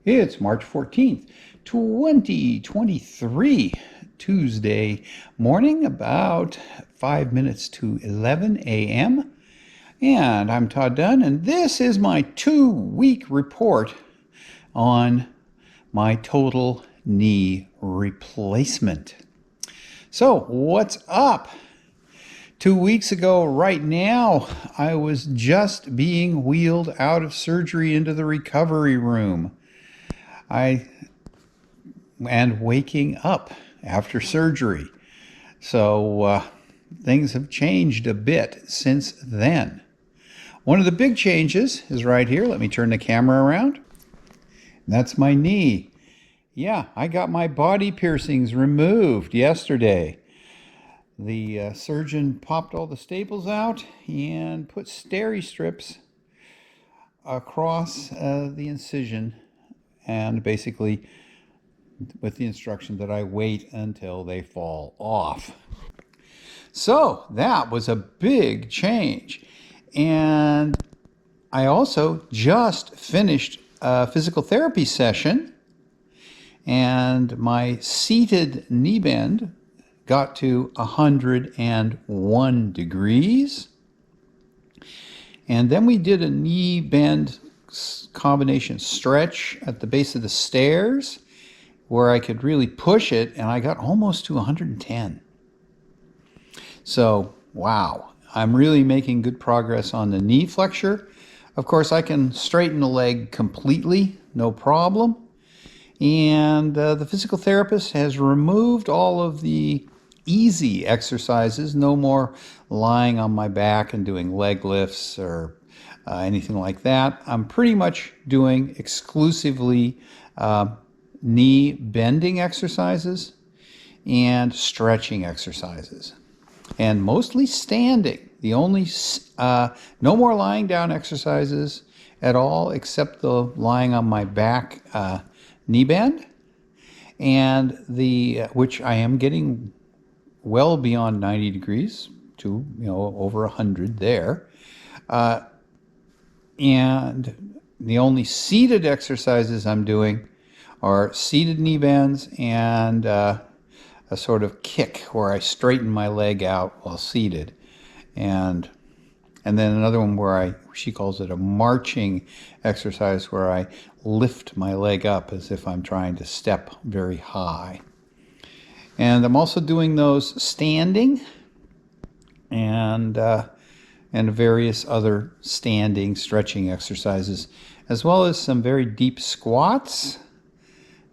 It's March 14th, 2023, Tuesday morning, about 5 minutes to 11 a.m. And I'm Todd Dunn, and this is my 2-week report on my total knee replacement. So, what's up? 2 weeks ago, right now, I was just being wheeled out of surgery into the recovery room. And waking up after surgery. So things have changed a bit since then. One of the big changes is right here. Let me turn the camera around. That's my knee. Yeah, I got my body piercings removed yesterday. The surgeon popped all the staples out and put steri strips across the incision, and basically with the instruction that I wait until they fall off. So that was a big change. And I also just finished a physical therapy session, and my seated knee bend got to 101 degrees. And then we did a knee bend combination stretch at the base of the stairs where I could really push it, and I got almost to 110. So, wow, I'm really making good progress on the knee flexure. Of course, I can straighten the leg completely, no problem. And the physical therapist has removed all of the easy exercises, no more lying on my back and doing leg lifts or anything like that. I'm pretty much doing exclusively knee bending exercises and stretching exercises, and mostly standing. The only no more lying down exercises at all, except the lying on my back knee bend, and the which I am getting well beyond 90 degrees to over 100 there. And the only seated exercises I'm doing are seated knee bends and a sort of kick where I straighten my leg out while seated. And then another one where she calls it a marching exercise, where I lift my leg up as if I'm trying to step very high. And I'm also doing those standing and various other standing stretching exercises, as well as some very deep squats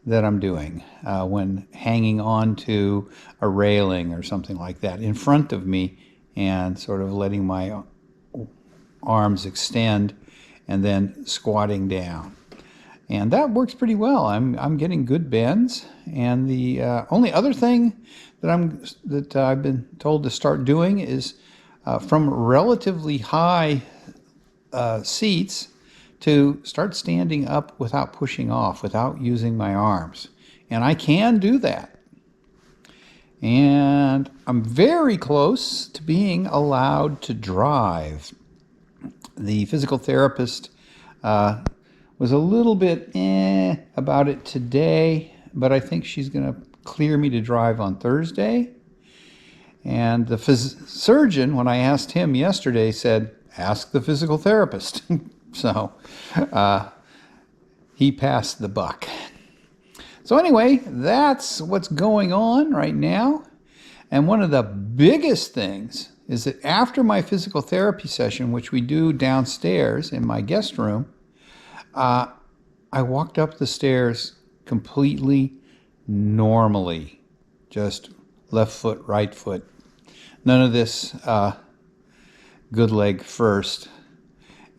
that I'm doing when hanging on to a railing or something like that in front of me, and sort of letting my arms extend and then squatting down. And that works pretty well. I'm getting good bends. And the only other thing that I've been told to start doing is from relatively high seats to start standing up without pushing off, without using my arms. And I can do that. And I'm very close to being allowed to drive. The physical therapist was a little bit about it today, but I think she's going to clear me to drive on Thursday. And the surgeon, when I asked him yesterday, said, ask the physical therapist. So he passed the buck. So anyway, that's what's going on right now. And one of the biggest things is that after my physical therapy session, which we do downstairs in my guest room, I walked up the stairs completely normally. Just left foot, right foot. None of this good leg first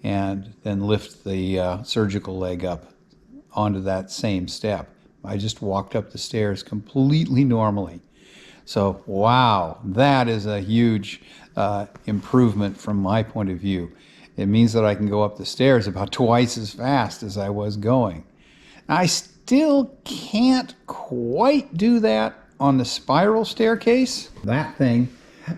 and then lift the surgical leg up onto that same step. I just walked up the stairs completely normally. So, wow, that is a huge improvement from my point of view. It means that I can go up the stairs about twice as fast as I was going. I still can't quite do that on the spiral staircase, that thing.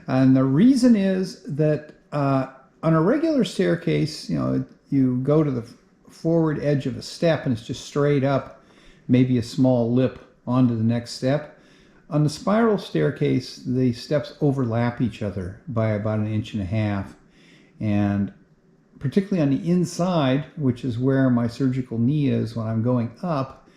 And the reason is that on a regular staircase, you go to the forward edge of a step and it's just straight up, maybe a small lip onto the next step. On the spiral staircase, the steps overlap each other by about 1.5 inches. And particularly on the inside, which is where my surgical knee is when I'm going up,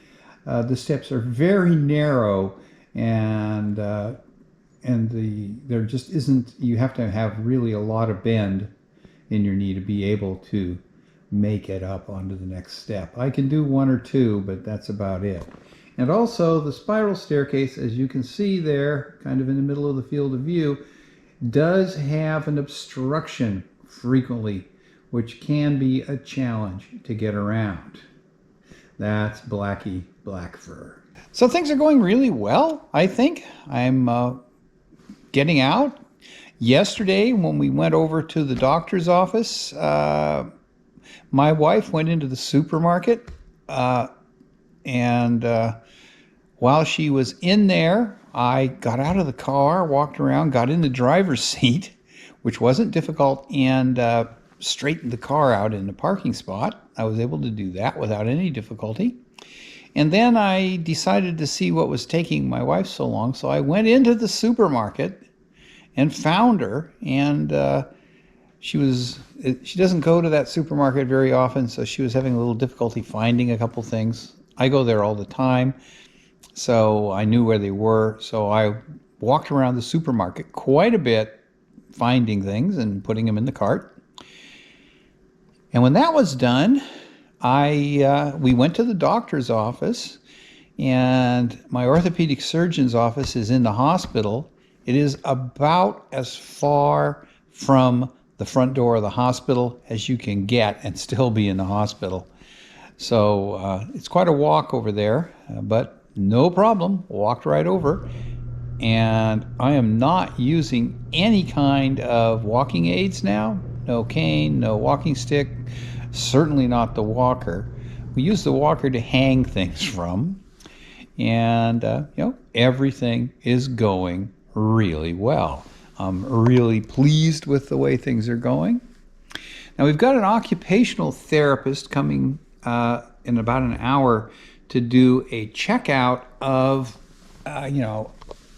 the steps are very narrow, and there just isn't, you have to have really a lot of bend in your knee to be able to make it up onto the next step. I can do 1 or 2, but that's about it. And also the spiral staircase, as you can see there, kind of in the middle of the field of view, does have an obstruction frequently, which can be a challenge to get around. That's Blackie Black Fur. So things are going really well, I think. I'm getting out. Yesterday, when we went over to the doctor's office, my wife went into the supermarket, and while she was in there, I got out of the car, walked around, got in the driver's seat, which wasn't difficult, and straightened the car out in the parking spot. I was able to do that without any difficulty. And then I decided to see what was taking my wife so long, so I went into the supermarket and found her, and she doesn't go to that supermarket very often, so she was having a little difficulty finding a couple things. I go there all the time, so I knew where they were. So I walked around the supermarket quite a bit, finding things and putting them in the cart. And when that was done, we went to the doctor's office, and my orthopedic surgeon's office is in the hospital. It is about as far from the front door of the hospital as you can get and still be in the hospital. So it's quite a walk over there, but no problem. Walked right over. And I am not using any kind of walking aids now. No cane, no walking stick, certainly not the walker. We use the walker to hang things from. And, everything is going really well. I'm really pleased with the way things are going. Now, we've got an occupational therapist coming in about an hour to do a checkout of,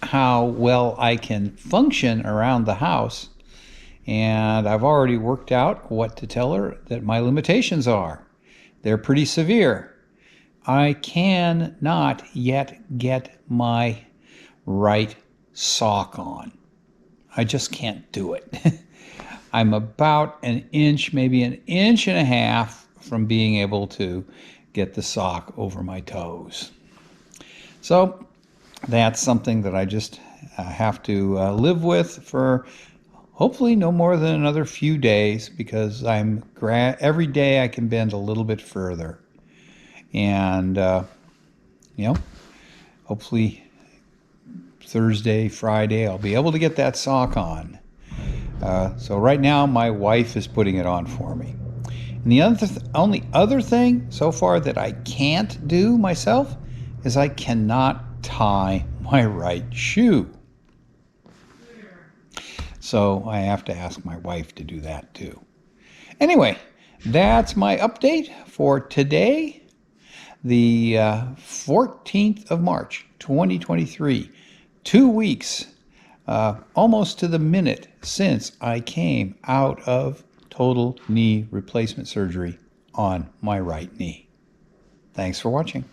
how well I can function around the house. And I've already worked out what to tell her that my limitations are. They're pretty severe. I cannot yet get my right sock on. I just can't do it. I'm about 1 inch, maybe 1.5 inches from being able to get the sock over my toes. So that's something that I just have to live with for hopefully no more than another few days, because every day I can bend a little bit further. And, hopefully Thursday, Friday, I'll be able to get that sock on. So right now, my wife is putting it on for me. And the only other thing so far that I can't do myself is I cannot tie my right shoe. So I have to ask my wife to do that too. Anyway, that's my update for today, the 14th of March, 2023. 2 weeks, almost to the minute, since I came out of total knee replacement surgery on my right knee. Thanks for watching.